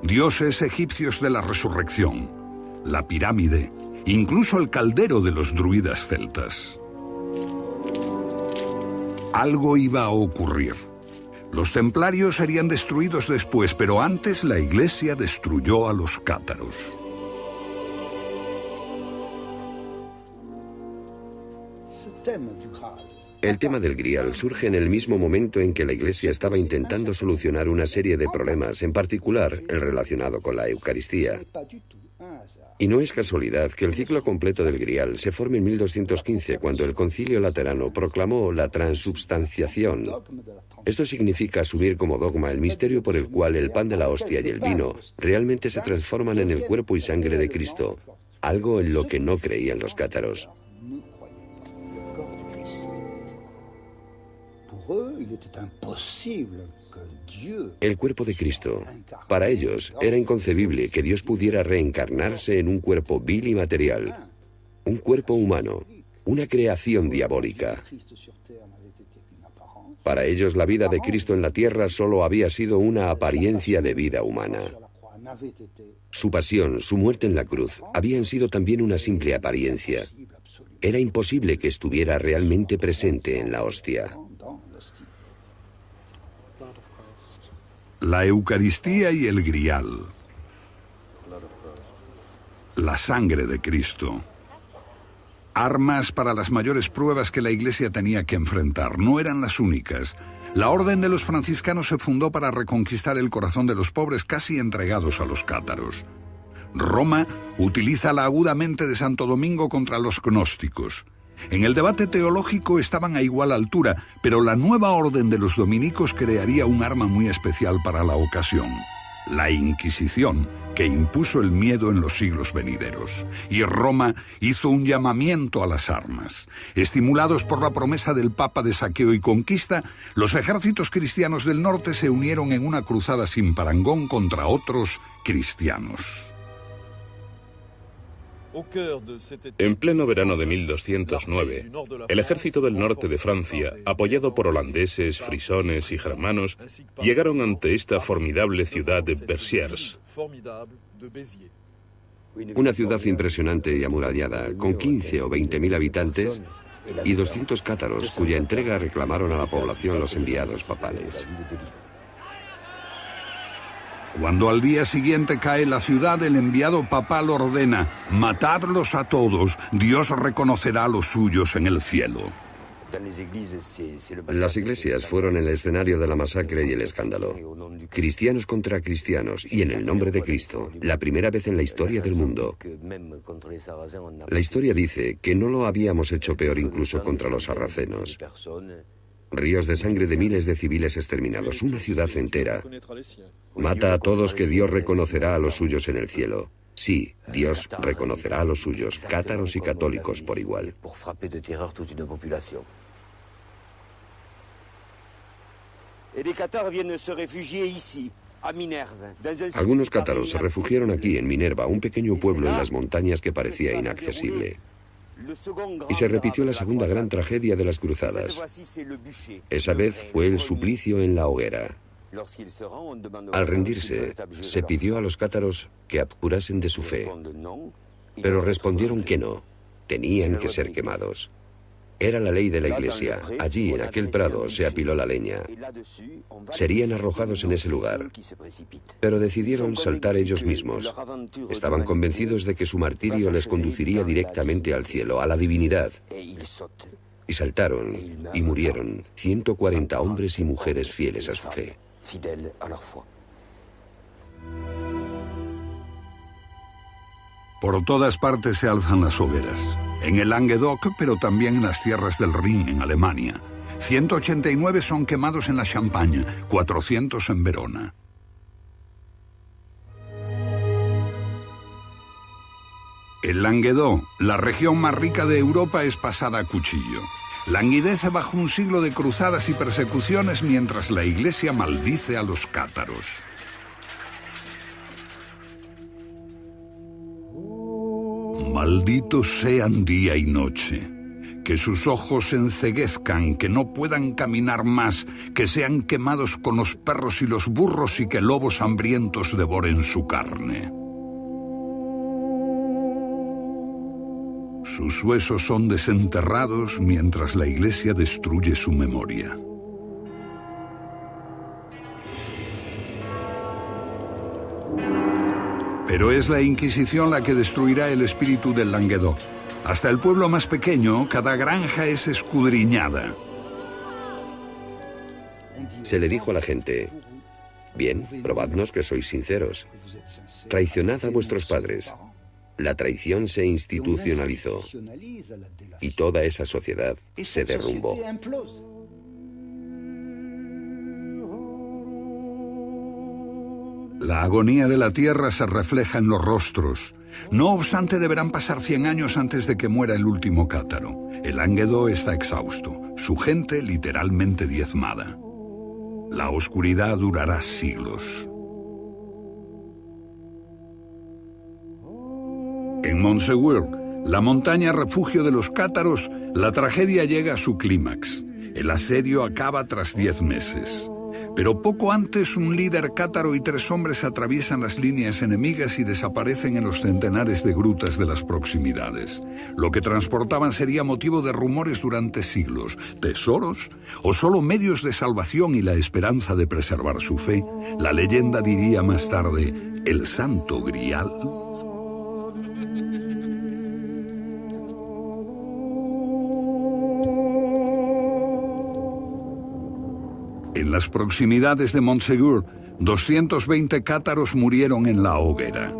Speaker 5: Dioses egipcios de la resurrección, la pirámide, incluso el caldero de los druidas celtas. Algo iba a ocurrir. Los templarios serían destruidos después, pero antes la Iglesia destruyó a los cátaros.
Speaker 4: El tema del Grial surge en el mismo momento en que la Iglesia estaba intentando solucionar una serie de problemas, en particular el relacionado con la Eucaristía. Y no es casualidad que el ciclo completo del Grial se forme en 1215, cuando el Concilio Laterano proclamó la transubstanciación. Esto significa asumir como dogma el misterio por el cual el pan de la hostia y el vino realmente se transforman en el cuerpo y sangre de Cristo, algo en lo que no creían los cátaros. El cuerpo de Cristo. Para ellos era inconcebible que Dios pudiera reencarnarse en un cuerpo vil y material, un cuerpo humano, una creación diabólica. Para ellos la vida de Cristo en la tierra solo había sido una apariencia de vida humana. Su pasión, su muerte en la cruz, habían sido también una simple apariencia. Era imposible que estuviera realmente presente en la hostia.
Speaker 5: La Eucaristía y el Grial. La sangre de Cristo. Armas para las mayores pruebas que la Iglesia tenía que enfrentar. No eran las únicas. La Orden de los Franciscanos se fundó para reconquistar el corazón de los pobres casi entregados a los cátaros. Roma utiliza la aguda mente de Santo Domingo contra los gnósticos. En el debate teológico estaban a igual altura, pero la nueva orden de los dominicos crearía un arma muy especial para la ocasión: la Inquisición, que impuso el miedo en los siglos venideros. Y Roma hizo un llamamiento a las armas. Estimulados por la promesa del Papa de saqueo y conquista, los ejércitos cristianos del norte se unieron en una cruzada sin parangón contra otros cristianos.
Speaker 3: En pleno verano de 1209, el ejército del norte de Francia, apoyado por holandeses, frisones y germanos, llegaron ante esta formidable ciudad de Béziers.
Speaker 4: Una ciudad impresionante y amurallada, con 15 o 20.000 habitantes y 200 cátaros, cuya entrega reclamaron a la población los enviados papales.
Speaker 5: Cuando al día siguiente cae la ciudad, el enviado papal ordena: matadlos a todos, Dios reconocerá a los suyos en el cielo.
Speaker 4: Las iglesias fueron el escenario de la masacre y el escándalo. Cristianos contra cristianos, y en el nombre de Cristo, la primera vez en la historia del mundo. La historia dice que no lo habíamos hecho peor incluso contra los sarracenos. Ríos de sangre de miles de civiles exterminados, una ciudad entera. Mata a todos, que Dios reconocerá a los suyos en el cielo. Sí, Dios reconocerá a los suyos, cátaros y católicos por igual. Algunos cátaros se refugiaron aquí en Minerva, un pequeño pueblo en las montañas que parecía inaccesible. Y se repitió la segunda gran tragedia de las cruzadas. Esa vez fue el suplicio en la hoguera. Al rendirse, se pidió a los cátaros que abjurasen de su fe, pero respondieron que no, tenían que ser quemados. Era la ley de la Iglesia. Allí, en aquel prado, se apiló la leña. Serían arrojados en ese lugar, pero decidieron saltar ellos mismos. Estaban convencidos de que su martirio les conduciría directamente al cielo, a la divinidad. Y saltaron y murieron 140 hombres y mujeres fieles a su fe.
Speaker 5: Por todas partes se alzan las hogueras. En el Languedoc, pero también en las tierras del Rin, en Alemania. 189 son quemados en la Champaña, 400 en Verona. El Languedoc, la región más rica de Europa, es pasada a cuchillo. Languidece bajo un siglo de cruzadas y persecuciones mientras la Iglesia maldice a los cátaros. Malditos sean día y noche, que sus ojos se enceguezcan, que no puedan caminar más, que sean quemados con los perros y los burros y que lobos hambrientos devoren su carne. Sus huesos son desenterrados mientras la Iglesia destruye su memoria. Pero es la Inquisición la que destruirá el espíritu del Languedoc. Hasta el pueblo más pequeño, cada granja es escudriñada.
Speaker 4: Se le dijo a la gente: bien, probadnos que sois sinceros. Traicionad a vuestros padres. La traición se institucionalizó y toda esa sociedad se derrumbó.
Speaker 5: La agonía de la tierra se refleja en los rostros. No obstante, deberán pasar 100 años antes de que muera el último cátaro. El Languedoc está exhausto, su gente literalmente diezmada. La oscuridad durará siglos. En Montségur, la montaña refugio de los cátaros, la tragedia llega a su clímax. El asedio acaba tras 10 meses. Pero poco antes, un líder cátaro y 3 hombres atraviesan las líneas enemigas y desaparecen en los centenares de grutas de las proximidades. Lo que transportaban sería motivo de rumores durante siglos. ¿Tesoros? ¿O solo medios de salvación y la esperanza de preservar su fe? La leyenda diría más tarde: ¿el Santo Grial? En las proximidades de Montségur, 220 cátaros murieron en la hoguera.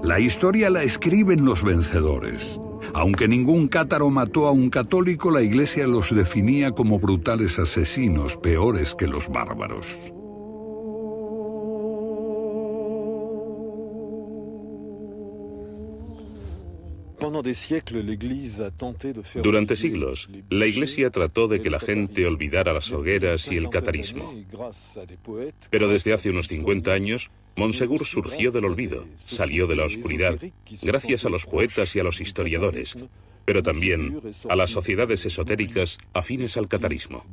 Speaker 5: La historia la escriben los vencedores. Aunque ningún cátaro mató a un católico, la Iglesia los definía como brutales asesinos, peores que los bárbaros.
Speaker 3: Durante siglos, la Iglesia trató de que la gente olvidara las hogueras y el catarismo. Pero desde hace unos 50 años, Montsegur surgió del olvido, salió de la oscuridad, gracias a los poetas y a los historiadores, pero también a las sociedades esotéricas afines al catarismo.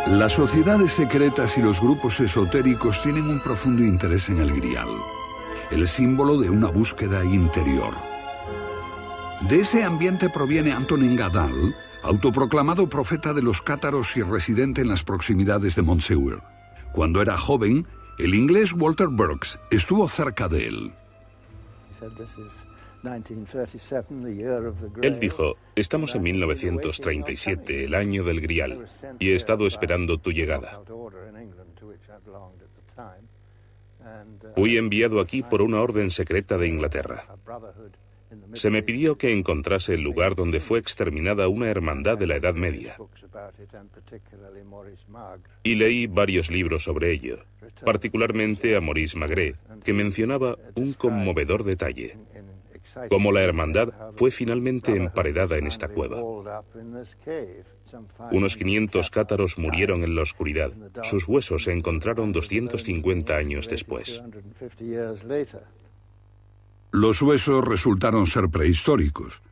Speaker 5: Las sociedades secretas y los grupos esotéricos tienen un profundo interés en el Grial, el símbolo de una búsqueda interior. De ese ambiente proviene Antonin Gadal, autoproclamado profeta de los cátaros y residente en las proximidades de Montsegur. Cuando era joven, el inglés Walter Burkes estuvo cerca de él.
Speaker 3: Él dijo, estamos en 1937, el año del Grial, y he estado esperando tu llegada. Fui enviado aquí por una orden secreta de Inglaterra. Se me pidió que encontrase el lugar donde fue exterminada una hermandad de la Edad Media. Y leí varios libros sobre ello, particularmente a Maurice Magret, que mencionaba un conmovedor detalle: cómo la hermandad fue finalmente emparedada en esta cueva. Unos 500 cátaros murieron en la oscuridad. Sus huesos se encontraron 250 años después.
Speaker 5: Los huesos resultaron ser prehistóricos,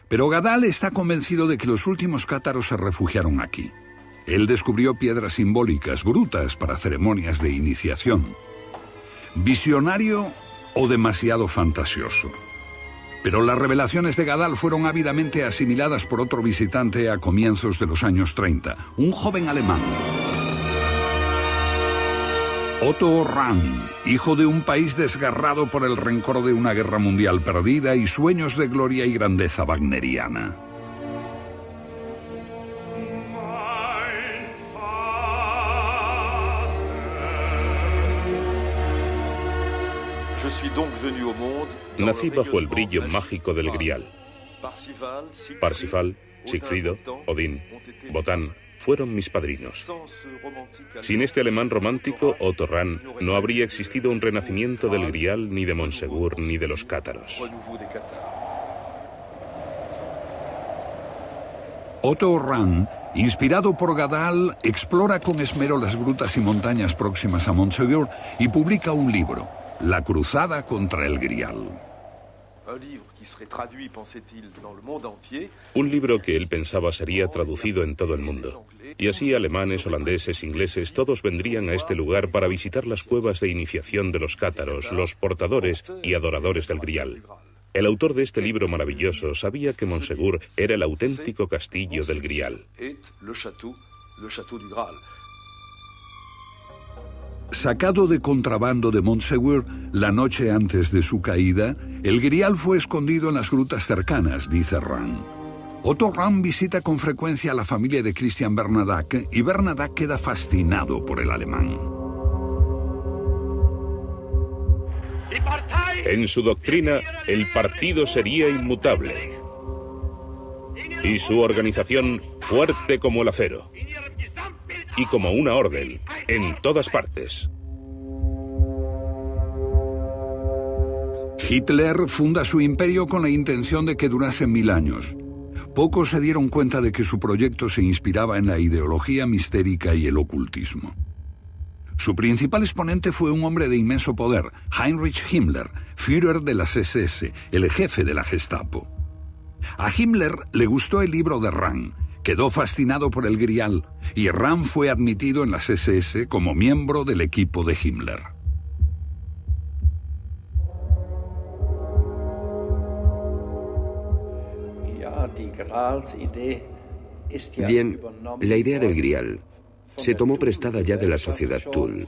Speaker 5: pero Gadal está convencido de que los últimos cátaros se refugiaron aquí. Él descubrió piedras simbólicas, grutas para ceremonias de iniciación. ¿Visionario o demasiado fantasioso? Pero las revelaciones de Gadal fueron ávidamente asimiladas por otro visitante a comienzos de los años 30, un joven alemán. Otto Rahn, hijo de un país desgarrado por el rencor de una guerra mundial perdida y sueños de gloria y grandeza wagneriana.
Speaker 3: Nací bajo el brillo mágico del Grial. Parsifal, Sigfrido, Odín, Botán fueron mis padrinos. Sin este alemán romántico, Otto Rahn, no habría existido un renacimiento del Grial, ni de Montsegur, ni de los cátaros.
Speaker 5: Otto Rahn, inspirado por Gadal, explora con esmero las grutas y montañas próximas a Montsegur y publica un libro, La Cruzada contra el Grial.
Speaker 3: Un libro que él pensaba sería traducido en todo el mundo. Y así alemanes, holandeses, ingleses, todos vendrían a este lugar para visitar las cuevas de iniciación de los cátaros, los portadores y adoradores del Grial. El autor de este libro maravilloso sabía que Montsegur era el auténtico castillo del Grial.
Speaker 5: Sacado de contrabando de Montsegur, la noche antes de su caída, el Grial fue escondido en las grutas cercanas, dice Rahn. Otto Rahn visita con frecuencia a la familia de Christian Bernadotte y Bernadotte queda fascinado por el alemán.
Speaker 3: En su doctrina, el partido sería inmutable y su organización fuerte como el acero y como una orden en todas partes.
Speaker 5: Hitler funda su imperio con la intención de que durase 1000 años. Pocos se dieron cuenta de que su proyecto se inspiraba en la ideología mistérica y el ocultismo. Su principal exponente fue un hombre de inmenso poder, Heinrich Himmler, Führer de las SS, el jefe de la Gestapo. A Himmler le gustó el libro de Rahn, quedó fascinado por el Grial, y Rahn fue admitido en las SS como miembro del equipo de Himmler.
Speaker 4: Bien, la idea del Grial se tomó prestada ya de la sociedad Thule,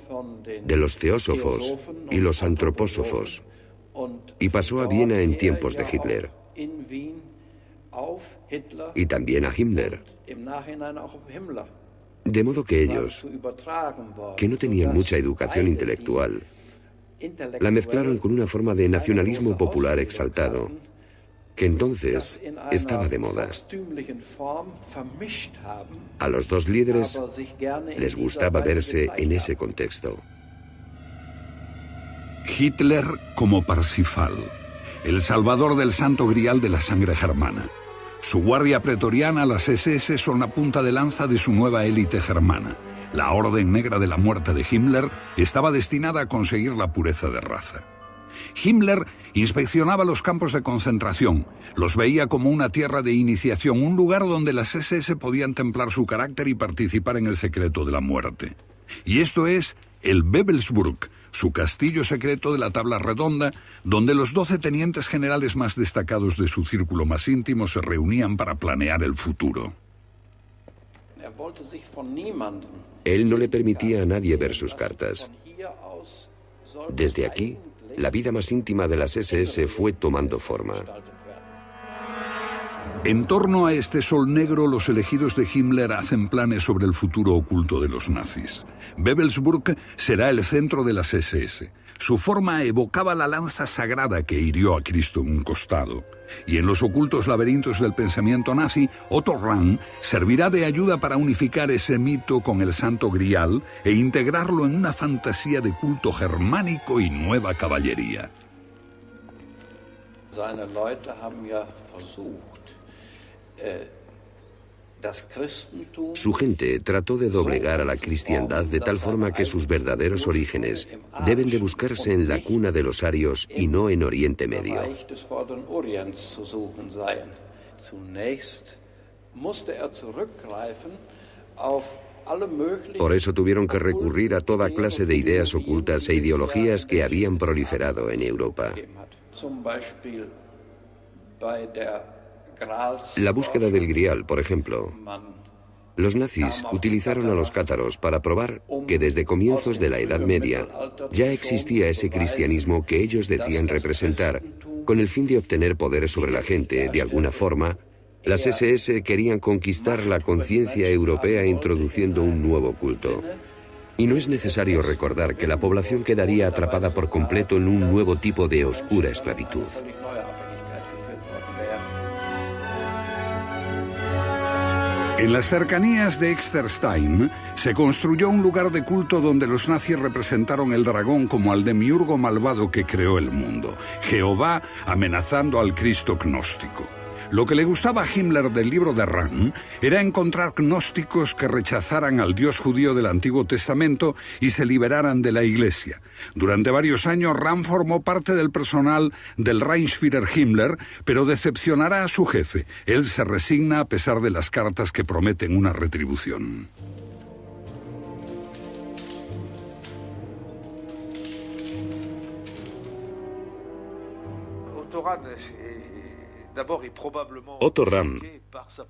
Speaker 4: de los teósofos y los antropósofos, y pasó a Viena en tiempos de Hitler, y también a Himmler. De modo que ellos, que no tenían mucha educación intelectual, la mezclaron con una forma de nacionalismo popular exaltado, que entonces estaba de moda. A los dos líderes les gustaba verse en ese contexto.
Speaker 5: Hitler como Parsifal, el salvador del santo grial de la sangre germana. Su guardia pretoriana, las SS, son la punta de lanza de su nueva élite germana. La Orden Negra de la Muerte de Himmler estaba destinada a conseguir la pureza de raza. Himmler inspeccionaba los campos de concentración, los veía como una tierra de iniciación, un lugar donde las SS podían templar su carácter y participar en el secreto de la muerte. Y esto es el Wewelsburg, su castillo secreto de la tabla redonda, donde los 12 tenientes generales más destacados de su círculo más íntimo se reunían para planear el futuro.
Speaker 4: Él no le permitía a nadie ver sus cartas. Desde aquí, la vida más íntima de las SS fue tomando forma.
Speaker 5: En torno a este sol negro, los elegidos de Himmler hacen planes sobre el futuro oculto de los nazis. Wewelsburg será el centro de las SS. Su forma evocaba la lanza sagrada que hirió a Cristo en un costado. Y en los ocultos laberintos del pensamiento nazi, Otto Rahn servirá de ayuda para unificar ese mito con el Santo Grial e integrarlo en una fantasía de culto germánico y nueva caballería.
Speaker 4: Su gente trató de doblegar a la cristiandad de tal forma que sus verdaderos orígenes deben de buscarse en la cuna de los arios y no en Oriente Medio. Por eso tuvieron que recurrir a toda clase de ideas ocultas e ideologías que habían proliferado en Europa. La búsqueda del Grial, por ejemplo. Los nazis utilizaron a los cátaros para probar que desde comienzos de la Edad Media ya existía ese cristianismo que ellos decían representar, con el fin de obtener poder sobre la gente. De alguna forma, las SS querían conquistar la conciencia europea introduciendo un nuevo culto. Y no es necesario recordar que la población quedaría atrapada por completo en un nuevo tipo de oscura esclavitud.
Speaker 5: En las cercanías de Exterstein se construyó un lugar de culto donde los nazis representaron el dragón como al demiurgo malvado que creó el mundo, Jehová amenazando al Cristo gnóstico. Lo que le gustaba a Himmler del libro de Rahn era encontrar gnósticos que rechazaran al Dios judío del Antiguo Testamento y se liberaran de la Iglesia. Durante varios años, Rahn formó parte del personal del Reichsführer Himmler, pero decepcionará a su jefe. Él se resigna a pesar de las cartas que prometen una retribución.
Speaker 3: Otto Rahn,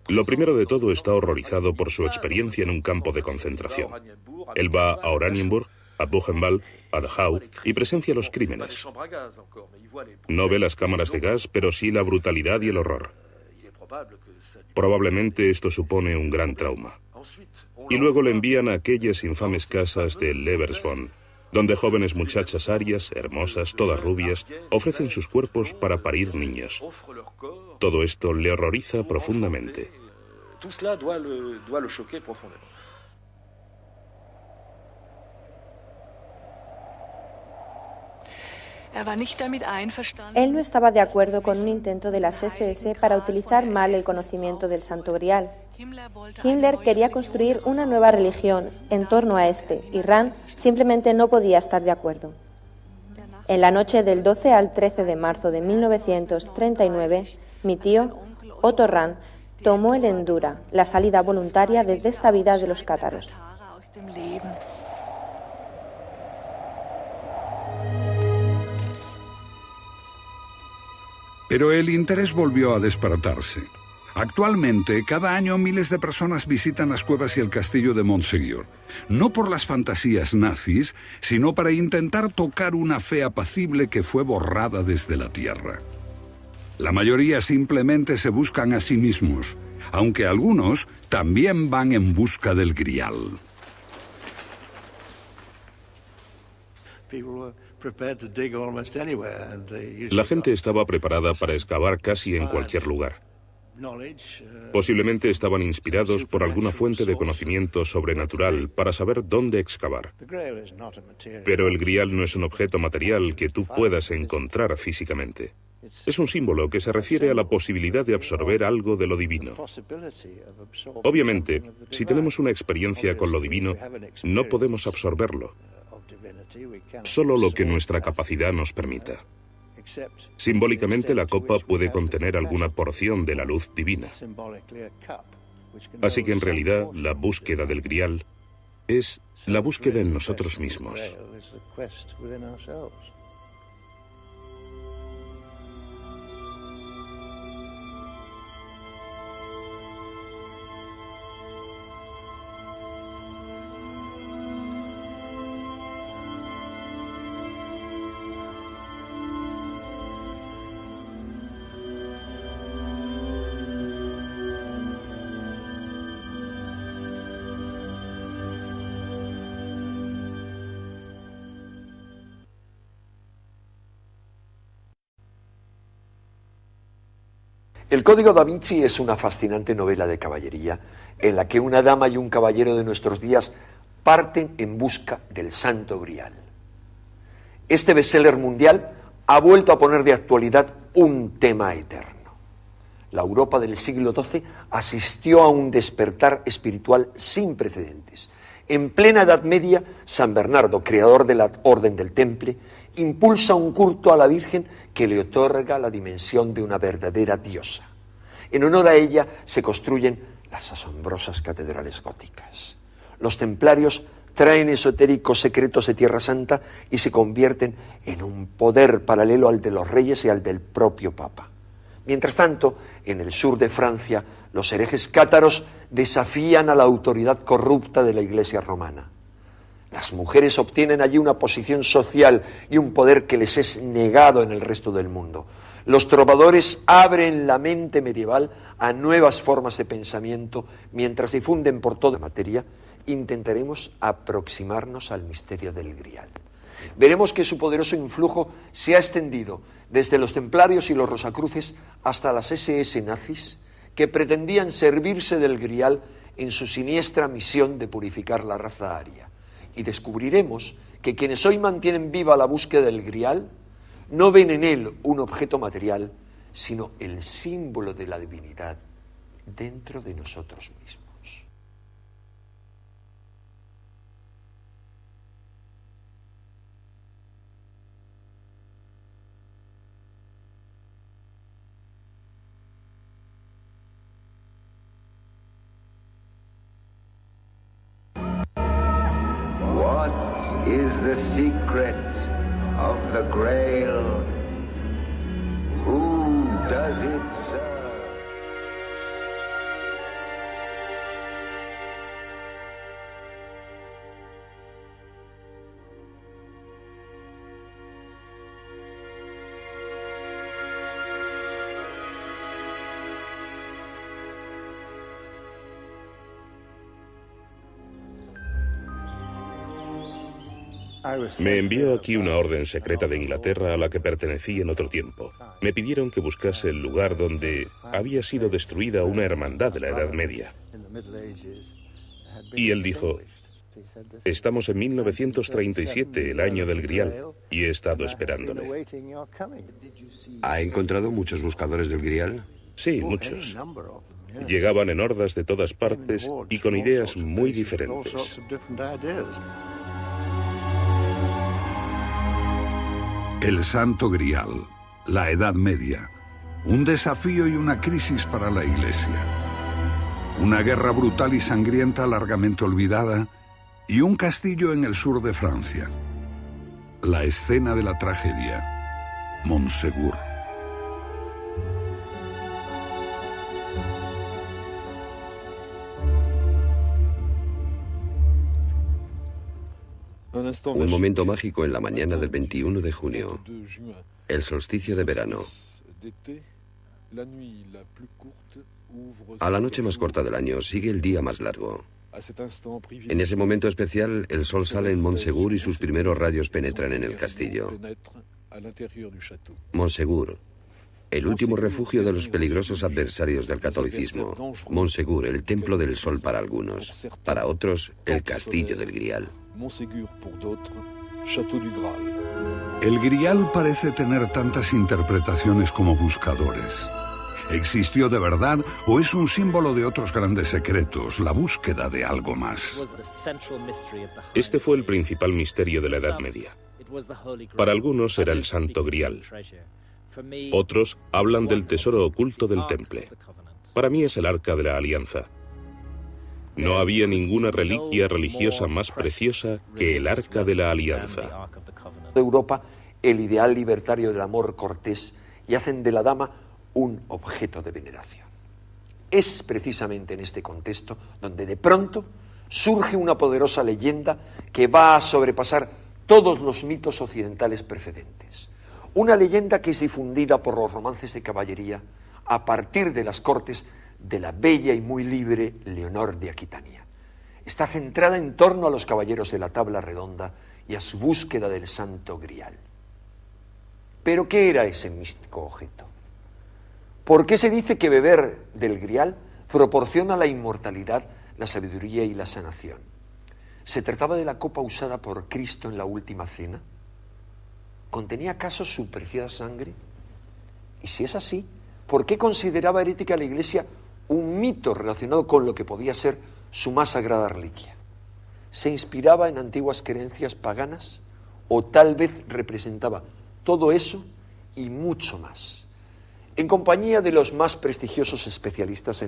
Speaker 3: lo primero de todo, está horrorizado por su experiencia en un campo de concentración. Él va a Oranienburg, a Buchenwald, a Dachau y presencia los crímenes. No ve las cámaras de gas, pero sí la brutalidad y el horror. Probablemente esto supone un gran trauma. Y luego le envían a aquellas infames casas de Leversborn, donde jóvenes muchachas arias, hermosas, todas rubias, ofrecen sus cuerpos para parir niños. Todo esto le horroriza profundamente.
Speaker 8: Él no estaba de acuerdo con un intento de las SS para utilizar mal el conocimiento del Santo Grial. Himmler quería construir una nueva religión en torno a este, y Rahn simplemente no podía estar de acuerdo. En la noche del 12 al 13 de marzo de 1939, mi tío, Otto Rahn, tomó el Endura, la salida voluntaria desde esta vida de los cátaros.
Speaker 5: Pero el interés volvió a despertarse. Actualmente, cada año miles de personas visitan las cuevas y el castillo de Montségur, no por las fantasías nazis, sino para intentar tocar una fe apacible que fue borrada desde la tierra. La mayoría simplemente se buscan a sí mismos, aunque algunos también van en busca del Grial.
Speaker 3: La gente estaba preparada para excavar casi en cualquier lugar. Posiblemente estaban inspirados por alguna fuente de conocimiento sobrenatural para saber dónde excavar. Pero el Grial no es un objeto material que tú puedas encontrar físicamente. Es un símbolo que se refiere a la posibilidad de absorber algo de lo divino. Obviamente, si tenemos una experiencia con lo divino, no podemos absorberlo, solo lo que nuestra capacidad nos permita. Simbólicamente, la copa puede contener alguna porción de la luz divina. Así que en realidad, la búsqueda del Grial es la búsqueda en nosotros mismos.
Speaker 1: El Código da Vinci es una fascinante novela de caballería en la que una dama y un caballero de nuestros días parten en busca del Santo Grial. Este bestseller mundial ha vuelto a poner de actualidad un tema eterno. La Europa del siglo XII asistió a un despertar espiritual sin precedentes. En plena Edad Media, San Bernardo, creador de la Orden del Temple, impulsa un culto a la Virgen que le otorga la dimensión de una verdadera diosa. En honor a ella se construyen las asombrosas catedrales góticas. Los templarios traen esotéricos secretos de Tierra Santa y se convierten en un poder paralelo al de los reyes y al del propio Papa. Mientras tanto, en el sur de Francia, los herejes cátaros desafían a la autoridad corrupta de la Iglesia romana. Las mujeres obtienen allí una posición social y un poder que les es negado en el resto del mundo. Los trovadores abren la mente medieval a nuevas formas de pensamiento mientras difunden por toda materia. Intentaremos aproximarnos al misterio del Grial. Veremos que su poderoso influjo se ha extendido desde los templarios y los rosacruces hasta las SS nazis, que pretendían servirse del Grial en su siniestra misión de purificar la raza aria. Y descubriremos que quienes hoy mantienen viva la búsqueda del Grial no ven en él un objeto material, sino el símbolo de la divinidad dentro de nosotros mismos.
Speaker 2: What is the secret of the Grail? Who does it serve?
Speaker 3: Me envió aquí una orden secreta de Inglaterra a la que pertenecí en otro tiempo. Me pidieron que buscase el lugar donde había sido destruida una hermandad de la Edad Media. Y él dijo: estamos en 1937, el año del Grial, y he estado esperándole.
Speaker 4: ¿Ha encontrado muchos buscadores del Grial?
Speaker 3: Sí, muchos. Llegaban en hordas de todas partes y con ideas muy diferentes.
Speaker 5: El Santo Grial, la Edad Media, un desafío y una crisis para la Iglesia. Una guerra brutal y sangrienta largamente olvidada y un castillo en el sur de Francia. La escena de la tragedia, Montségur.
Speaker 4: Un momento mágico en la mañana del 21 de junio, el solsticio de verano. A la noche más corta del año sigue el día más largo. En ese momento especial, el sol sale en Montségur y sus primeros rayos penetran en el castillo. Montségur, el último refugio de los peligrosos adversarios del catolicismo. Montségur, el templo del sol para algunos, para otros, el castillo del Grial.
Speaker 5: El Grial parece tener tantas interpretaciones como buscadores. ¿Existió de verdad o es un símbolo de otros grandes secretos, la búsqueda de algo más?
Speaker 3: Este fue el principal misterio de la Edad Media. Para algunos era el Santo Grial. Otros hablan del tesoro oculto del Temple. Para mí es el Arca de la Alianza. No había ninguna reliquia religiosa más preciosa que el Arca de la Alianza.
Speaker 1: De Europa, el ideal libertario del amor cortés, y hacen de la dama un objeto de veneración. Es precisamente en este contexto donde de pronto surge una poderosa leyenda que va a sobrepasar todos los mitos occidentales precedentes. Una leyenda que es difundida por los romances de caballería a partir de las cortes de la bella y muy libre Leonor de Aquitania. Está centrada en torno a los caballeros de la tabla redonda y a su búsqueda del Santo Grial. ¿Pero qué era ese místico objeto? ¿Por qué se dice que beber del Grial proporciona la inmortalidad, la sabiduría y la sanación? ¿Se trataba de la copa usada por Cristo en la última cena? ¿Contenía acaso su preciada sangre? Y si es así, ¿por qué consideraba herética la Iglesia un mito relacionado con lo que podía ser su más sagrada reliquia? ¿Se inspiraba en antiguas creencias paganas? ¿O tal vez representaba todo eso y mucho más? En compañía de los más prestigiosos especialistas en la